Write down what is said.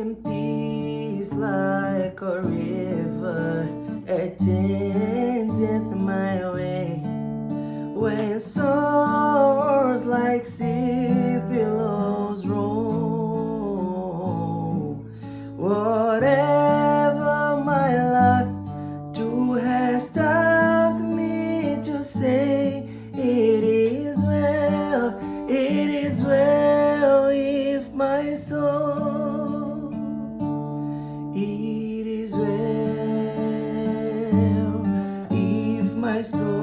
in peace like a river, attendeth my way. When sorrows like sea billows roll, whatever my lot to has taught me to say, it is well with my soul. It is well with my soul.